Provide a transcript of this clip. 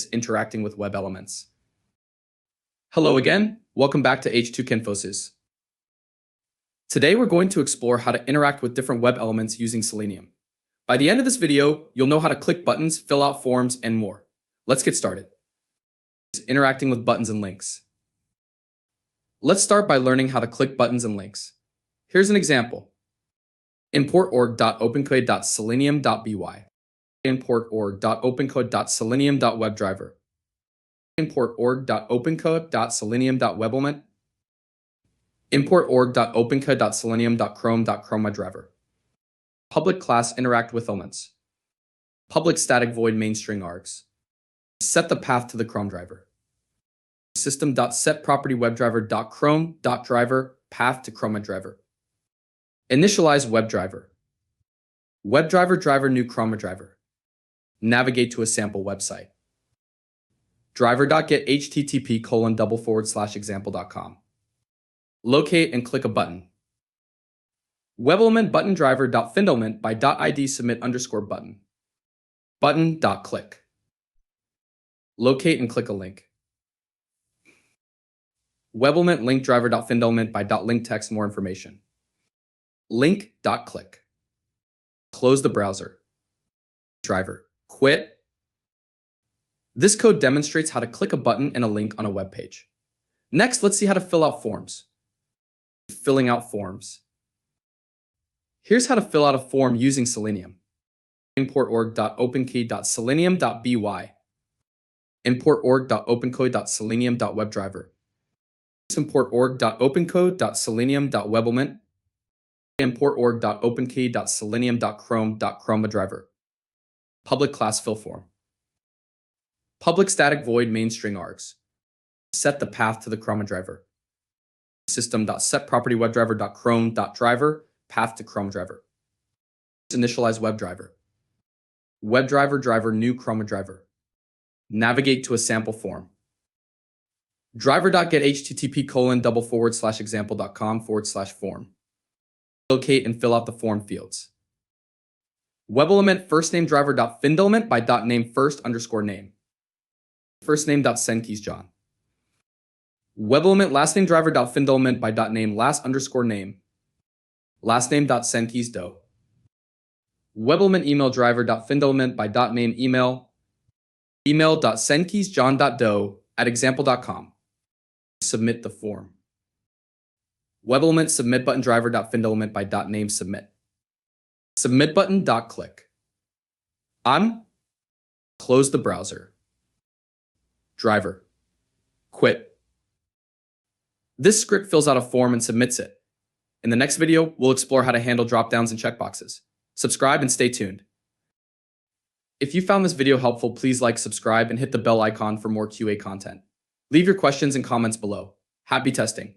interacting with web elements. Hello again, welcome back to H2Kinfosys. Today we're going to explore how to interact with different web elements using Selenium. By the end of this video, you'll know how to click buttons, fill out forms, and more. Let's get started. Interacting with buttons and links. Let's start by learning how to click buttons and links. Here's an example. Import org.opencode.selenium.by. Import org.opencode.selenium.webdriver. Import org.opencode.selenium.webelement. Import org.opencode.selenium.chrome.chromedriver. Public class interact with elements. Public static void main string args. Set the path to the Chrome driver. System.setPropertyWebDriver.chrome.driver path to Chrome driver. Initialize WebDriver. WebDriver driver new Chrome driver. Navigate to a sample website. Driver.get http://example.com. Locate and click a button. WebElement button driver.findelement by .id submit _ button. Button.click. Locate and click a link. WebElement link driver.findelement by .link text more information. Link.click. Close the browser. Driver. Quit. This code demonstrates how to click a button and a link on a web page. Next, let's see how to fill out forms. Filling out forms. Here's how to fill out a form using Selenium. Import org.openkey.selenium.by. Import org.opencode.selenium.webdriver. Import org.opencode.selenium.webelement. Import org.openkey.selenium.chrome.chromedriver. Public class fill form. Public static void main string args. Set the path to the Chrome driver. System.setPropertyWebDriver.chrome.driver path to Chrome driver. Initialize WebDriver. WebDriver driver new Chrome driver. Navigate to a sample form. Driver.get http://example.com/form. Locate and fill out the form fields. WebElement first name driver.findelement by .name first _ name. First name.sendkeys John. WebElement last name driver.findelement by .name last _ name. Last name.sendkeys Doe. WebElement email driver.findelement by .name email. Email.sendkeys John.doe at example.com. Submit the form. WebElement submit button driver.findelement by .name submit. Submit button.click. Close the browser. Driver. Quit. This script fills out a form and submits it. In the next video, we'll explore how to handle dropdowns and checkboxes. Subscribe and stay tuned. If you found this video helpful, please like, subscribe, and hit the bell icon for more QA content. Leave your questions and comments below. Happy testing.